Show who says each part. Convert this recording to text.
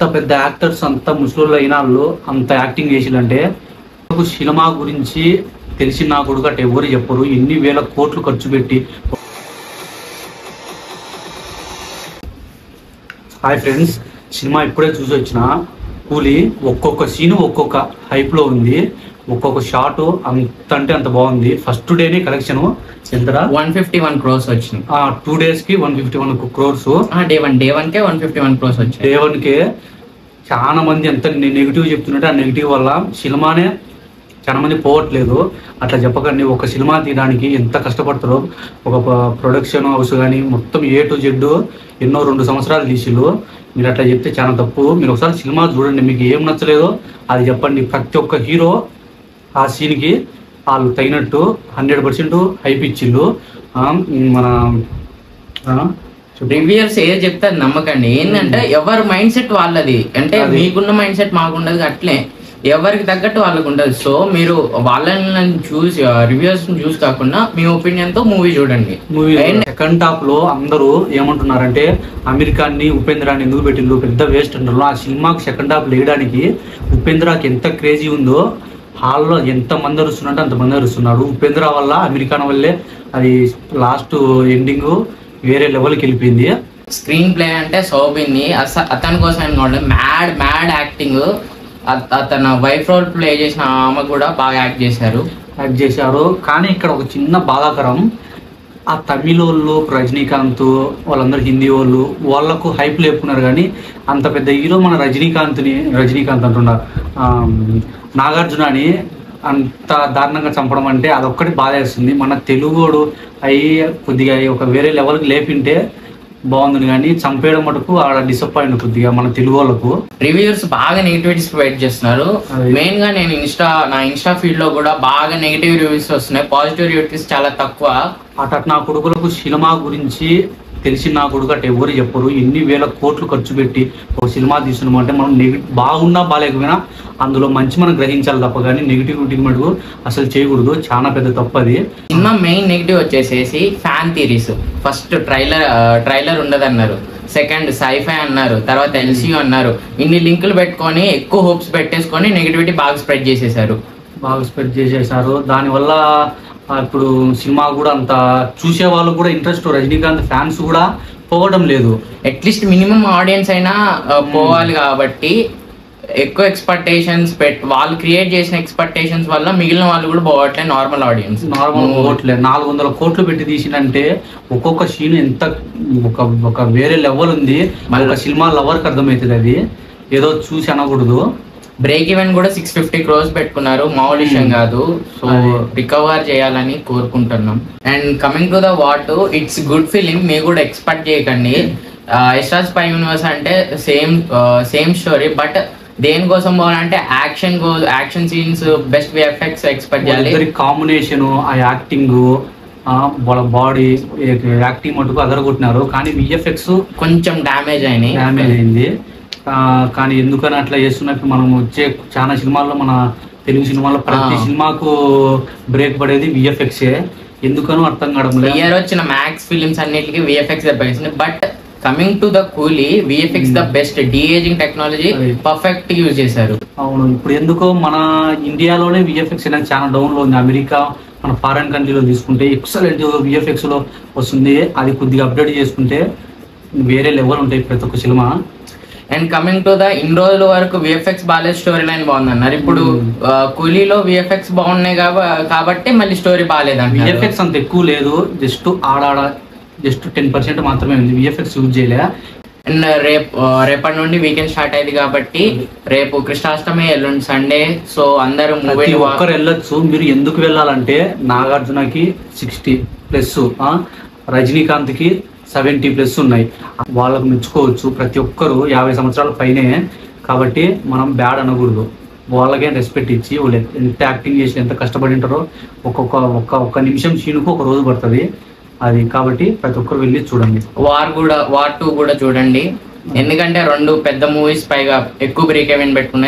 Speaker 1: అంత పెద్ద యాక్టర్స్ అంత ముసలోళ్ళు అయిన వాళ్ళు అంత యాక్టింగ్ చేసిలంటే సినిమా గురించి తెలిసిన నా కొడుకు అటు ఎవరు చెప్పరు. ఎన్ని వేల కోట్లు ఖర్చు పెట్టి. హాయ్ ఫ్రెండ్స్, సినిమా ఇప్పుడే చూసి వచ్చిన కూలీ. ఒక్కొక్క సీను ఒక్కొక్క హైప్ లో ఉంది. ఒక్కొక్క షాట్ అంత అంటే అంత బాగుంది. ఫస్ట్ డేనే కలెక్షన్ ఎంత
Speaker 2: 151 crores వచ్చింది.
Speaker 1: 2 days కి 151 crores.
Speaker 2: డే వన్ కే 151 crores వచ్చింది.
Speaker 1: డే 1 కే చాలా మంది ఎంత నెగిటివ్ చెప్తున్నట్టే ఆ నెగిటివ్ వల్ల సినిమానే చాలా మంది పోవట్లేదు. అట్లా చెప్పకండి. ఒక సినిమా తీయడానికి ఎంత కష్టపడతారో. ఒక ప్రొడక్షన్ హౌస్ కానీ మొత్తం A to Z ఎన్నో 2 సంవత్సరాలు తీసిలు. మీరు అట్లా చెప్తే చాలా తప్పు. మీరు ఒకసారి సినిమా చూడండి, మీకు ఏం నచ్చలేదో అది చెప్పండి. ప్రతి ఒక్క హీరో ఆ సీన్కి వాళ్ళు తగినట్టు 100% హైప్ ఇచ్చిళ్ళు. మన
Speaker 2: రివ్యూయర్స్ ఏ చెప్తారు నమ్మకండి. ఏంటంటే ఎవరి మైండ్ సెట్ వాళ్ళది. అంటే మీకున్న మైండ్ సెట్ మాకుండదు, అట్లే ఎవరికి తగ్గట్టు వాళ్ళకు ఉండదు. సో మీరు వాళ్ళని చూసి రివ్యూస్ చూసి కాకుండా మీ ఒపీనియన్ తో మూవీ చూడండి.
Speaker 1: సెకండ్ హాఫ్ లో అందరూ ఏమంటున్నారంటే అమెరికాని ఉపేంద్రాన్ని ఎందుకు పెట్టిండ్రు, పెద్ద వేస్ట్ అంటారు. ఆ సినిమాకి సెకండ్ హాఫ్ లేయడానికి ఉపేంద్రాకి ఎంత క్రేజీ ఉందో హాల్లో ఎంత మంది అరుస్తున్నట్టు అంతమంది అరుస్తున్నాడు. ఉపేంద్ర వల్ల అమెరికాన్ వల్లే అది లాస్ట్ ఎండింగ్ వేరే లెవెల్కి వెళ్ళిపోయింది.
Speaker 2: స్క్రీన్ ప్లే అంటే సౌబిన్ని అతని కోసం మ్యాడ్ యాక్టింగ్. అతను వైఫ్ రోల్ ప్లే చేసిన ఆమె కూడా బాగా యాక్ట్ చేశారు.
Speaker 1: కానీ ఇక్కడ ఒక చిన్న బాధాకరం, ఆ తమిళ వాళ్ళు రజనీకాంత్ వాళ్ళందరూ హిందీ వాళ్ళకు హైప్ లేపుకున్నారు. కానీ అంత పెద్ద హీరో మన రజనీకాంత్ అంటున్నారు, నాగార్జునని అంత దారుణంగా చంపడం అంటే అదొక్కటి బాధ వేస్తుంది. మన తెలుగుడు అయ్యి కొద్దిగా ఒక వేరే లెవెల్కి లేపింటే బాగుంది. కానీ చంపేయడం మటుకు ఆడ డిసప్పాయింట్ కొద్దిగా మన తెలుగు వాళ్ళకు.
Speaker 2: రివ్యూర్స్ బాగా నెగిటివిటీస్ స్ప్రెడ్ చేస్తున్నారు. మెయిన్ గా నేను నా ఇన్స్టా ఫీడ్ లో కూడా బాగా నెగిటివ్ రివ్యూస్ వస్తున్నాయి. పాజిటివ్ రివ్యూస్ చాలా తక్కువ.
Speaker 1: అటు నా కొడుకులకు సినిమా గురించి తెలిసిన నా కొడుకు అటు ఎవరు చెప్పరు. ఎన్ని వేల కోట్లు ఖర్చు పెట్టి ఒక సినిమా తీస్తున్నాం అంటే మనం బాగున్నా బాగాలేకపోయినా అందులో మంచి మనం గ్రహించాలి తప్ప కానీ నెగిటివిటీ మటుకు అసలు చేయకూడదు. చాలా పెద్ద తప్పు అది.
Speaker 2: సినిమా మెయిన్ నెగిటివ్ వచ్చేసేసి ఫ్యాన్ థియరీస్. ఫస్ట్ ట్రైలర్ ఉండదన్నారు, సెకండ్ సైఫై అన్నారు, తర్వాత LCU అన్నారు. ఇన్ని లింకులు పెట్టుకొని ఎక్కువ హోప్స్ పెట్టేసుకొని నెగిటివిటీ బాగా స్ప్రెడ్ చేసేసారు. దానివల్ల ఇప్పుడు సినిమా కూడా అంత చూసే వాళ్ళు కూడా ఇంట్రెస్ట్, రజనీకాంత్ ఫ్యాన్స్ కూడా పోవడం లేదు. అట్లీస్ట్ మినిమం ఆడియన్స్ అయినా పోవాలి. కాబట్టి ఎక్కువ ఎక్స్పెక్టేషన్స్ వాళ్ళు క్రియేట్ చేసిన ఎక్స్పెక్టేషన్స్ వల్ల మిగిలిన వాళ్ళు కూడా పోవట్లేదు. నార్మల్ ఆడియన్స్
Speaker 1: పోవట్లేదు. 400 కోట్లు పెట్టి తీసినంటే ఒక్కొక్క సీన్ ఎంత ఒక వేరే లెవెల్ ఉంది. మళ్ళీ సినిమా లవర్కి అర్థమవుతుంది. అది ఏదో చూసి అనకూడదు.
Speaker 2: బ్రేక్ ఈవెన్ కూడా 650 crores పెట్టుకున్నారు. మామూలు విషయం కాదు. సో రికవర్ చేయాలని కోరుకుంటున్నాం. And coming to the what, it's good film. మీరు కూడా ఎక్స్పెక్ట్ చేయకండి. ఎస్ఆర్ స్పై యూనివర్స్ అంటే సేమ్ స్టోరీ. బట్ దేనికోసం పోవాలంటే action scenes, best VFX expect చేయాలి.
Speaker 1: కాంబినేషన్, ఆ యాక్టింగ్, వాళ్ళ బాడీ యాక్టింగ్ మటుకు అదరగొట్టినారు. కానీ VFX
Speaker 2: కొంచెం డ్యామేజ్
Speaker 1: అయింది. కానీ ఎందుకని అట్లా చేస్తున్నట్టు మనం వచ్చే చాలా సినిమాల్లో, మన తెలుగు సినిమాల్లో ప్రతి సినిమాకు బ్రేక్ పడేది VFX. ఎందుకనో అర్థం కావడం లేదు.
Speaker 2: ఇయర్ వచ్చిన మ్యాక్స్ ఫిలిమ్స్ అన్నిటికీ VFX దెబ్బేసింది. But coming to the Coolie, VFX the best. De-aging technology perfect use చేశారు.
Speaker 1: అవును. ఇప్పుడు ఎందుకో మన ఇండియాలోనే VFX అనేది చాలా డౌన్ లో ఉంది. అమెరికా, మన ఫారెన్ కంట్రీలో తీసుకుంటే ఎక్సలెంట్ VFX లో వస్తుంది. అది కొద్దిగా అప్డేట్ చేసుకుంటే వేరే లెవెల్ ఉంటాయి ప్రతి ఒక్క cinema.
Speaker 2: And coming to the ఇన్ని రోజుల వరకు VFX బాగాలేదు, స్టోరీ లైన్ బాగుంది అన్నారు. ఇప్పుడు కూలీలో VFX బాగున్నాయి కాబట్టి మళ్ళీ స్టోరీ బాగాలేదు.
Speaker 1: VFX అంత ఎక్కువ లేదు, జస్ట్ జస్ట్ 10% మాత్రమే ఉంది. VFX యూజ్ చేయలే.
Speaker 2: అండ్ రేపటి నుండి వీకెండ్ స్టార్ట్ అయింది కాబట్టి రేపు కృష్ణాష్టమి, ఎల్లుండి సండే. సో అందరూ మూవీ
Speaker 1: ఒక్కరు వెళ్ళొచ్చు. మీరు ఎందుకు వెళ్ళాలంటే నాగార్జునకి 60+, రజనీకాంత్కి 70+ ఉన్నాయి. వాళ్ళకు మెచ్చుకోవచ్చు. ప్రతి ఒక్కరు 50 సంవత్సరాల పైనే. కాబట్టి మనం బ్యాడ్ అనకూడదు. వాళ్ళకే రెస్పెక్ట్ ఇచ్చి వాళ్ళు ఎంత యాక్టింగ్ చేసి ఎంత కష్టపడి ఉంటారో. ఒక్క నిమిషం సీనుకు ఒక రోజు పడుతుంది అది. కాబట్టి ప్రతి ఒక్కరు వెళ్ళి చూడండి.
Speaker 2: వార్ 2 కూడా చూడండి. ఎందుకంటే 2 పెద్ద మూవీస్ పైగా ఎక్కువ బ్రేక్ ఈవెన్ పెట్టుకున్నాయి.